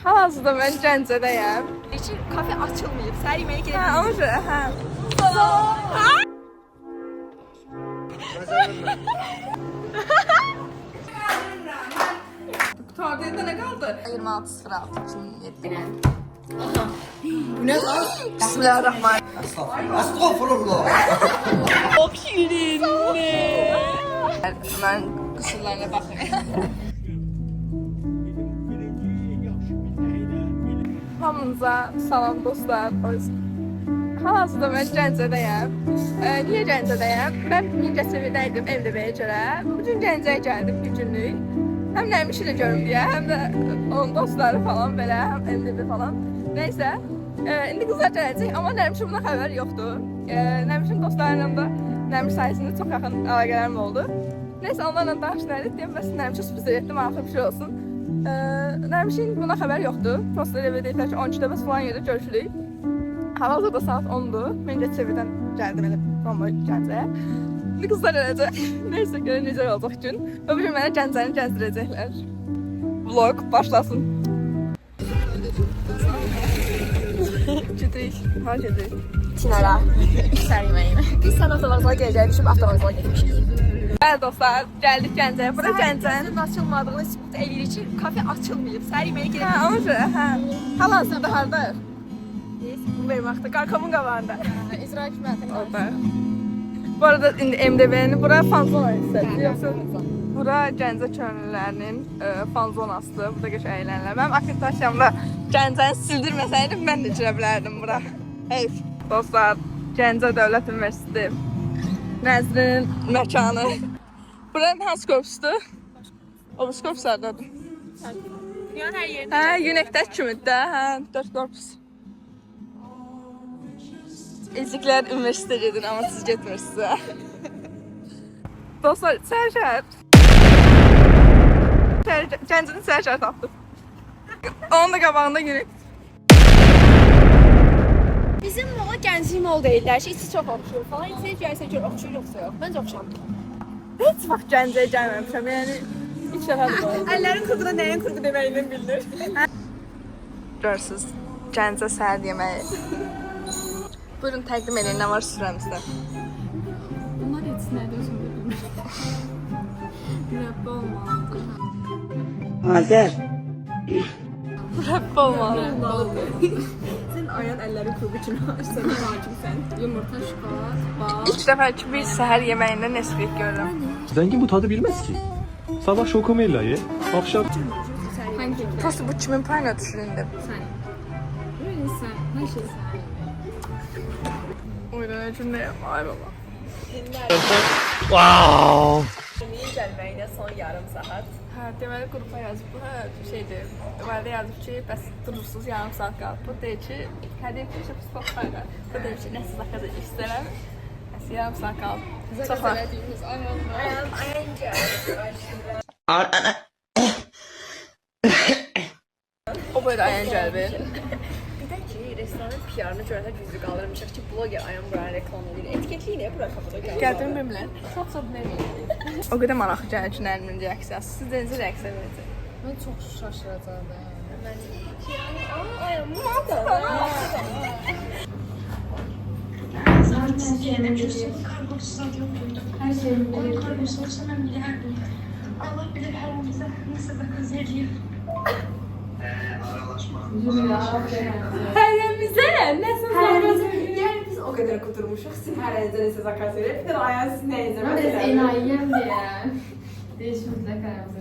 Hal-hazırda mən Gəncədəyəm. İçin kafe açılmayıb. Səhər yeməyə Hə, ona görə, hə. Qutarda nə qaldı? 26.06.2007. Bu nə lan? Bismillahirrahmanirrahim. Estağfurullah. Çok şirin. Mən qüsurlarına baxmayayım. Hamınıza salam dostlar. Hal-hazırda mən Gəncədəyəm. Niyə Gəncədəyəm? Mən Mingəçevirdəydim evləməyə görə. Bugün Gəncəyə gəldim bir günlük. Həm Nəmişi də görüm deyə, həm də onun dostları falan belə, həm Emre'li falan. Neysə, indi qızlar gələcək, amma Nəmişin buna xəbər yoxdur. Nəmişin dostlarıyla da Nəmiş sayəsində çox yaxın əlaqələrim oldu. Neysə, onlarla danışdırdık deyəm, bəs Nəmişə sürpriz etdim, maraqlı bir şey olsun. Nəmişin buna xəbər yoxdur. Prosta elə deyirlər ki, 12-də bəs falan yerdə görüşürük. Hal-hazırda saat 10-dur. Mən Gəncəvidən gəldim elə bomboy Gəncəyə. İndi qızlar eləcək. Neysə, görə necə olacaq gün. Və bugün mənə Gəncəni gəzdirəcəklər. Vlog başlasın. Gidik. Ha, gidik. Çinara. Səhər yeməyinə. Biz sən avtovağzala gələcəkmişik, avtovağzala getmişik. Bəli dostlar, gəldik Gəncəyə. Bura Gəncənin açılmadığını ispat eləyirik ki, kafe açılmayıb. Səhər yeməyə hə, gedək. ona görə, hə. Hal-hazırda hardayıq? Bu benim vaxtda, qarkamın qabağında. İcra hakimiyyəti. Orada. Bu arada indi MDB-ni bura fanzona hissədir. Yoxsa bura Gəncə könüllülərinin fanzonasıdır. Burada qəş əylənirlər. Mənim akreditasiyamda Gəncəni sildirməsəydim, mən də girə bilərdim bura. Heyf. Dostlar, Gəncə Dövlət Universiteti Nəzrin məkanı. Buranın hansı korpusudur? Obus korpuslardadır. Dünyanın hər yerində. Hə, Unekdək kimidir də, hə, 4 korpus. İzliklər üniversitə gedin, amma siz getmirsiniz. Dostlar, səhər-səhər. Gəncənin səhər-səhər tapdım. Onun da qabağında günü. Bizim mola gənclik mol deyirlər ki, içi çox oxşur falan. İçi gəlsə gör oxşur yoxsa yox. Məncə oxşur. Heç vaxt Gəncəyə gəlməmişəm, yəni ilk dəfədir bu. Əllərin qurğuda nəyin qurğu deməyindən bilinir. Görürsünüz, Gəncə səhər yeməyi. Buyurun, təqdim edin, nə var sürəmizdə. Bunlar heç nədir özüm də bilmirəm. Rəbb olmalıdır. Azər. Rəbb olmalı. Sən ayağın əlləri qurğu kimi açsan hakimsən. Yumurta, şokolad, bal. İlk dəfə ki, bir səhər yeməyində Nesquik görürəm. Zengin bu tadı bilmez ki. Sabah şokomella ye, akşam Hangi? Prosta bu kimin payına düşündüm. Sən. Böyləsən, hər şey sən. Oyuna cümləyəm, ay baba. Wow. Yeməyə gəlməyinə son yarım saat. Hə, deməli qrupa yazıb, bu şeydir, validə yazıb ki, bəs durursuz yarım saat qalıb. Bu deyir ki, hədiyə ki, Spotify-da. Bu deyir ki, nə siz zakaz etmək istəyirəm. Bəs yarım saat qalıb. Çox var. O böyle ayağın gəlbi. Bir də ki, restoranın PR-ını görəndə düzdür qaldırmışıq ki, bloger ayağım buranı reklam edir. Etiketliyi nə bura kafada qalır? Gəldiyimi bilmirəm. Çox nə bilmirəm. O qədər maraqlı gəlir ki, Nərmin reaksiyası. Siz də necə reaksiya verəcək? Mən çox şaşıracaqdım. Mən ayağım Zaten yenemeyeceğim. Kargosu yok muydu? Her şey mi? Onun kargosu olsa ben bilerdim. Allah bilir her an bize nasıl da kız veriyor. Yəni biz o qədər quturmuşuq, sizin hər əlinizə nəsə zakaz verir. Bir də ayağın sizin əlinizə Mən də enayiyəm deyə. Değişmizlə qərəmizə.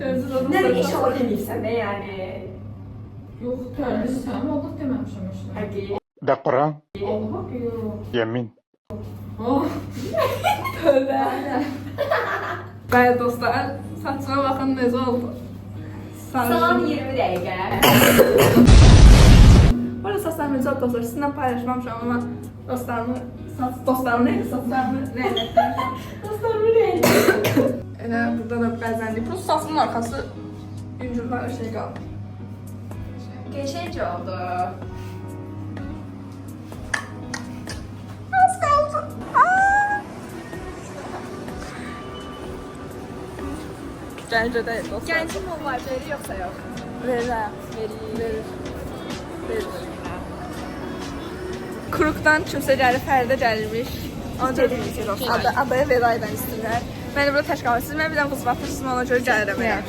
Nədir inşallah deməyirsən də yəni. Yox, görmüşsəm, Allah deməmişəm işte. Həqiqi. De Kur'an, Allah yox. yemin. Bəli dostlar, saçına baxın necə oldu. Salam 20 dəqiqə. Bu arada saçlarım necə oldu dostlar, sizinlə paylaşmamışam amma dostlarımı neydi, saçlarımı rəyləşdirmişəm. Dostlarımı rəyli. Elə burada da bəzəndik. Plus saçımın arxası yüngüllər şey qaldı. Qəşəng oldu. Az qaldı. Gəncədəyik dostlar. Gəncim o var, verir yoxsa yox? Verirəm. Verir. Krukdan kimsə gəlib, Fəridə gəlirmiş. Adaya veda edən istəyirlər. Məni burada tək qalırsınız. Mən bir dənə buz vatırsın, ona görə gəlirəm.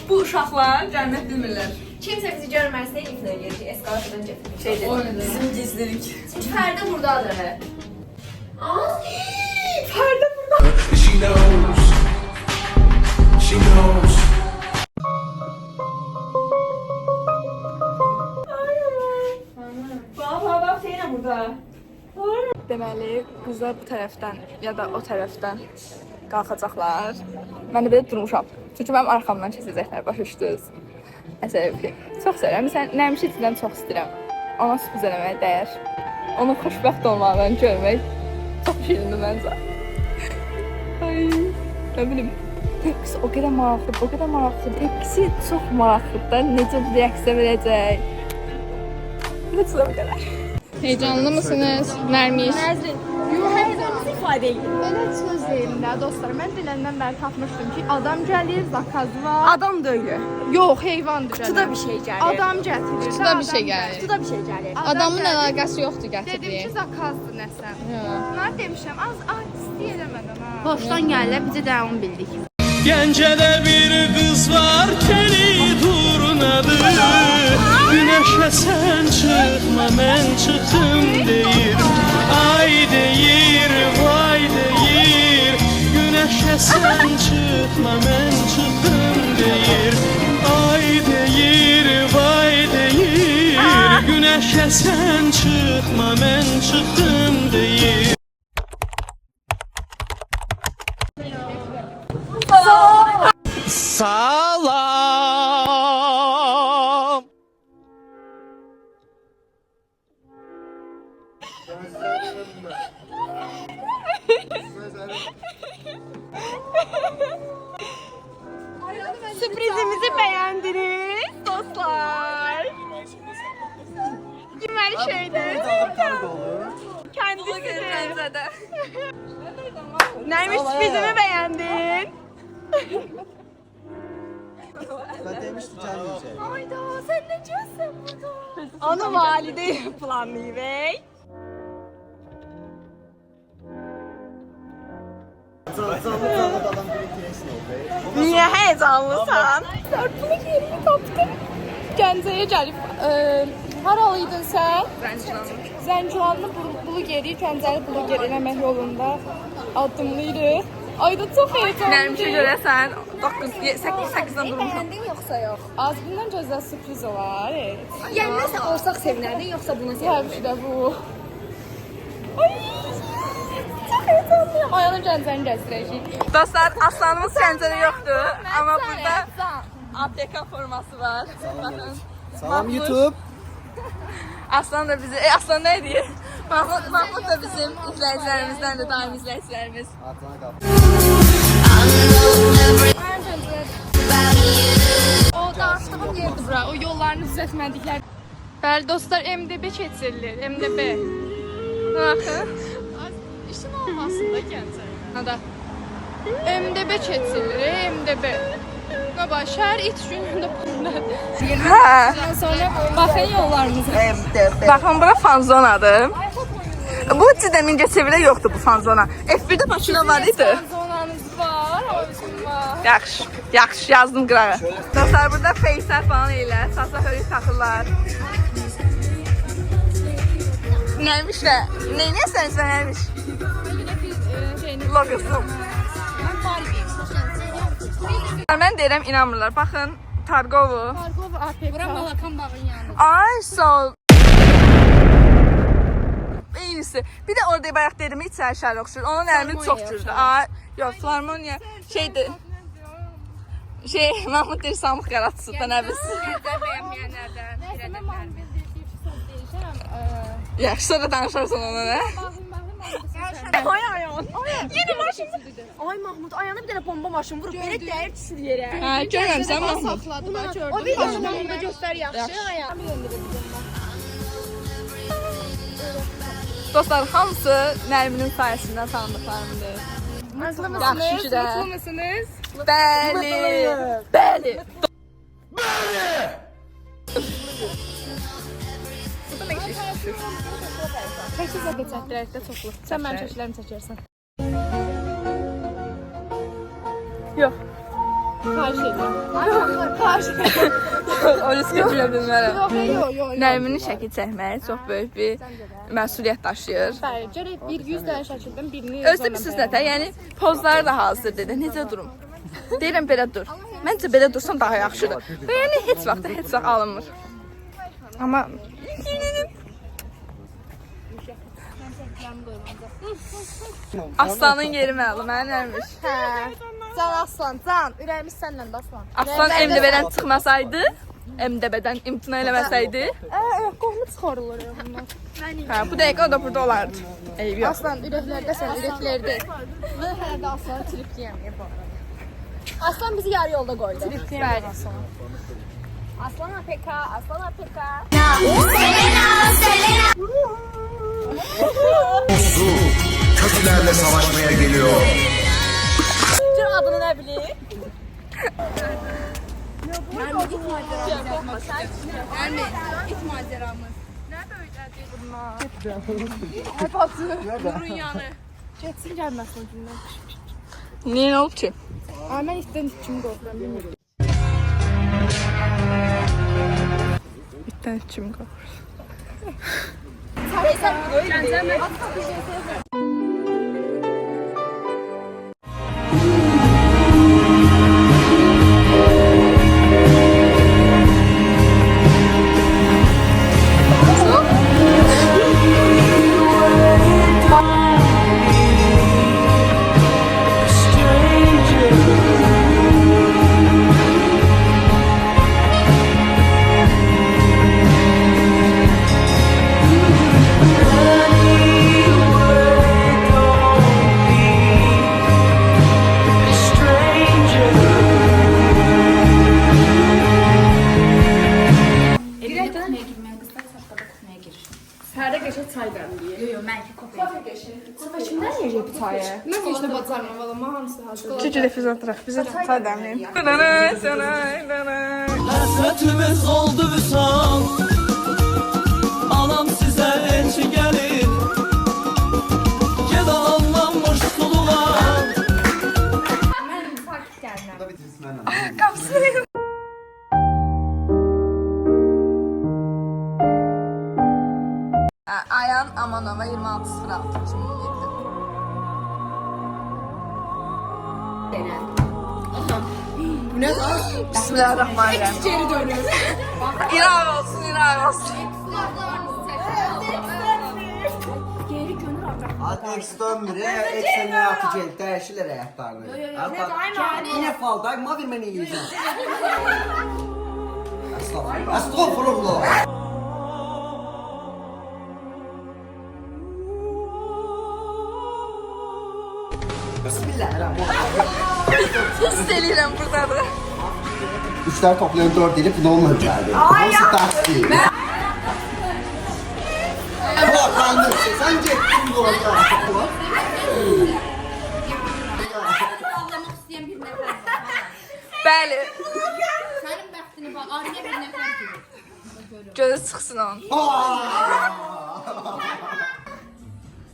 Bu uşaqlar cənnət bilmirlər. Kimsə bizi görməsə iplə gedir. Eskalatordan gətirir. Şeydir. Bizim gizlilik. Pərdə buradadır. Fəridə burada. She knows. She knows. Bax, Seyna burada. Deməli, qızlar bu tərəfdən ya da o tərəfdən qalxacaqlar. Mən də belə durmuşam. Çünki mənim arxamdan keçəcəklər, başa düşdünüz. Əsəbi. Çox sevirəm. Sən nəmişi içindən çox istəyirəm. Ona sürpriz eləməyə dəyər. Onun xoşbəxt olmağını görmək çox şirindir məncə. Ay, nə bilim. Tepkisi o qədər maraqlıdır, o qədər maraqlıdır. Tepkisi çox maraqlıdır da necə reaksiya verəcək. Lütfen bu kadar. Heyecanlı mısınız? Nərmiş? Həzəmizi ifadə edir. Belə söz deyim də dostlar. Mən dünəndən bəri tapmışdım ki, adam gəlir, zakaz var. Adam döyüyor. Yox, heyvandır gəlir. Kutuda bir şey gəlir. Adam gətirir. Kutuda bir şey gəlir. Kutuda bir şey gəlir. Adamın əlaqəsi yoxdur Dedim gətirdiyi. ki, zakazdır nəsən. Mən demişəm, az artist eləmədən ha. Boşdan gəlirlər, bizə də onu bildik. Gəncədə bir qız var, teli turnadı. Güneşə sən çıxma, mən çıxım deyir. Ay deyir, vay deyir. Güneşə sən çıxma, mən çıxım deyir. Ay deyir, vay deyir. Güneşə sən çıxma, mən çıxım deyir. Salam. Sürprizimizi beğendiniz dostlar. Kim her şeydi? Kendisidir. Neymiş sürprizimi beğendin? Ben demiştim gelmeyecek. Hayda sen ne diyorsun burada? Onu valide planlıyor bey. Zanlı adam bir kesin oldu. Niye heyecanlısan? Bunu geri tapdım. Gəncəyə gəlib, haralıydın sən? Zəngilanlı blogeri, Gəncəli bloger eləmək yolunda addımlayırıq. Ayda çox heyecanlı. Nərmişə görə sən 8-8-dən durmuşsun. Beğendin yoksa yok? Az bundan gözəl sürpriz olar. Yani nasıl olsak sevinerdin yoksa buna Təbii ki də bu. Ay, çox heyecanlıyım. Ayağını Gəncəni gəzdirəcəyik. Dostlar, Aslanımız Gəncədə yoxdur. Amma burada APK forması var. Baxın. Salam YouTube. Aslan da bizi, Aslan ne diyor? Mahmut da bizim izleyicilerimizden de daim izleyicilerimiz. Atlana kal. O da açtığım yerdi bura, o yollarını düzeltmədiklər. Bəli dostlar, MDB keçirilir, MDB. Baxın. İşin olmasın da Gəncəyə. Da. MDB keçirilir, MDB. Baba, şəhər it günündə bunlar. Hə. Sonra baxın yollarımıza. Baxın, bura fanzonadır. Bu cidden Mingəçevirdə yoxdur bu fanzona. F1'də Bakıda var idi. Fanzonanız var, o bizim var. Yaxşı, yaxşı yazdım qırağa. Dostlar, burada facelər falan elə, sasa hörük taxırlar. Nəymiş də? Neynəsən sən nəymiş? Logosu. Mən deyirəm, inanmırlar. Baxın, Targovu. Targovu APK. Bura Malakan bağın yanında. Ay, sağ ol. İyisi. Bir de orada bayaq dedim, içəri şəhər oxşur. Onun əlimi çox cürdü. Ay, yox, Filarmoniya şeydir. Mahmud deyir, Samıq qaratısı da nə bilsin. Bəyənməyənlərdən. Nəysə, mən Mahmud deyir ki, söz deyişəm. Yaxşı, sonra danışarsan ona, nə? Ay ayağın. Yeni maşın. Ay Mahmud ayağına bir tane bomba maşın vurup beni değer düşür yere. Hə, görməmsən Mahmud? O videonu Mahmud'a göster yaxşı ayağım. Dostlar, hamısı Nərminin sayəsində tanıdıqlarımdır. Mutlu Yaxşı ki də. Mutlu musunuz? Bəli. Bəli. Bu da nə işi? Çəkirsə keçəkdirək də çoxlu. Sən mənim çəklərimi çəkərsən. Yox. Xahiş edirəm. Xahiş edirəm. O riskə girə bilmərəm. Yox. Nərminin şəkil çəkməyi çox böyük bir məsuliyyət daşıyır. Bəli, gərək bir 100 dənə şəkildən birini Özdə bilirsiniz nətə? Yəni pozları da hazır dedi. Necə durum? Deyirəm belə dur. Məncə belə dursam daha yaxşıdır. Və yəni heç vaxt alınmır. Amma Aslanın yeri məlum, mənəmiş. Can Aslan, can. Ürəyimiz səndən də Aslan. Aslan MDB-dən çıxmasaydı, MDB-dən imtina eləməsəydi, Qohunu çıxarılır ondan. hə, bu dəqiqə o da burada olardı. Eyb yox. Aslan ürəklərdə sən, ürəklərdə. Mən hələ də Aslanı tripliyəm bu arada. Aslan bizi yarı yolda qoydu. Bəli. Aslan APK, Aslan APK. Su kötülerle savaşmaya geliyor. Cür adını nə bilir? İt maceramız. Nerede öyrədik bunlar? Nurun yanı. Getsin gəlməsin gündən. Niyə nə olub ki? Ay mən itdən kim qorxuram bilmirəm. İtdən kim qalır? Çünki refüz atıraq. Bizə çay dəmləyim. Həsrətimiz oldu vüsal. Anam sizə elçi gəlir. Ged anlanmış sulular. Da bitirsin ben. Qapsın. Ayan Amanova 26.06.2007. Bismillahirrahmanirrahim. Geri dönüyoruz. İraq olsun, İraq olsun. X dönmür ya. X'e ne yapacak? Değişiler hayatlarını. Yine falda. Ma bir beni yiyeceğim. Estağfurullah. Estağfurullah. Bismillahirrahmanirrahim. Sus delirəm buradadır. Üçler toplayan 4 edip ne olmadı yani? Nasıl taksi? Bak kandım sen gittin bu arada. Bəli. Sənin bəxtini bax, arıya bir nəfər kimi. Gözü çıxsın onun.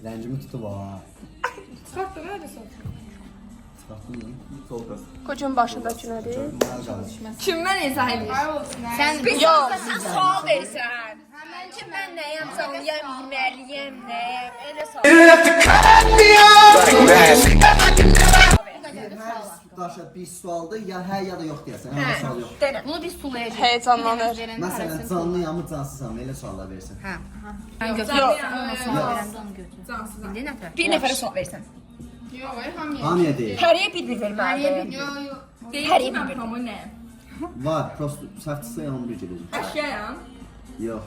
Lencimi tutu var. Çıxartdın, nədir sən? Çıkarttın mı? Solda. Kocun başındakı nədir? Kimdən izah edirsən? Sən Yox. Sən sual verirsən. Məncə mən nəyəm, canlıyam, yeməliyəm, nəyəm, elə sual. Daşa bir sualdı ya hə ya da yox deyəsən. Hə sual yox. bunu biz sulayacağıq. Heyecanlanır. Məsələn canlıyam mı cansızam elə suallar versin. Mən götürürəm. Bir nəfərə sual verirsən. Hamıya deyil. Həriyə bir verməlidir. Həriyə bir ver. Var, prosto saçısı yan bir gedəcək. Əşyayam. Yox.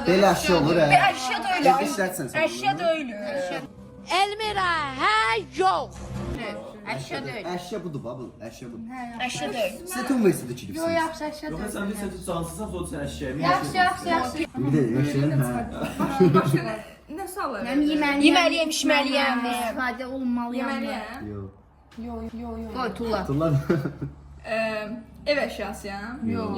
Belə əşya olur hə. Əşya da öyle. İşlətsən sən. Əşya da öyle. Elmira, hə, yox. Əşya budur babu, əşya budur. Əşya da öyle. Sizə tüm versiyonu çəkibsiniz. Yaxşı, əşyadır. Yox, sən bilirsən ki, cansızsan, sonra sən əşyəyə. Yaxşı. Bir də yaşayın hə. Nə suallar? Yeməliyəm, içməliyəm, nəyəm. İstifadə olmalıyam. Yeməliyəm. Yox. Qoy, tulla. Bunlar Ev əşyasıyam. Yox.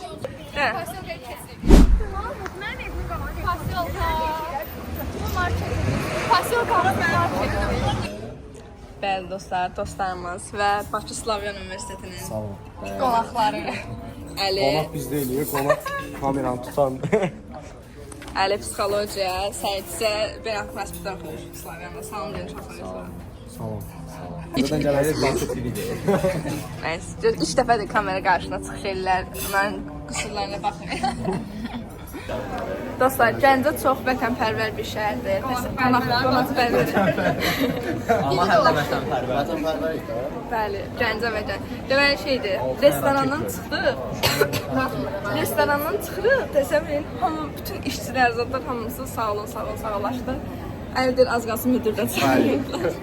keçir. Hə. Bəli dostlar, dostlarımız və Bakı Slavyan Universitetinin qonaqları. Əli. Qonaq bizdə eləyir, qonaq kameranı tutan. Əli psixologiya, Səid isə beynəlxalq məhsuldan oxuyur Slavyanda. Salam deyin uşaqlar. Salam. Buradan gələcək. Nəysə, ilk dəfədir kamera qarşısına çıxış ellər. Onların qüsurlarına baxmayın. Dostlar, Gəncə çox vətənpərvər bir şəhərdir. Qonaqpərvər. Amma həm də vətənpərvər. Vətənpərvər idi. Bəli, Gəncə və Gəncə. Deməli şeydir, restorandan çıxdıq. Restorandan çıxırıq, desəm hamı, bütün işçilər, zadlar hamısı sağ olun, sağollaşdı. Əldir, az qalsın müdürdən çıxırdılar.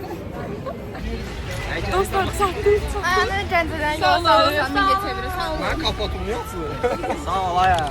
Dostlar, çatdıq. Ayağını Gəncədən yola salırsan, Mingəçevirə. Sağ olun. Mən kapatımı yoxdur. Sağ ol aya.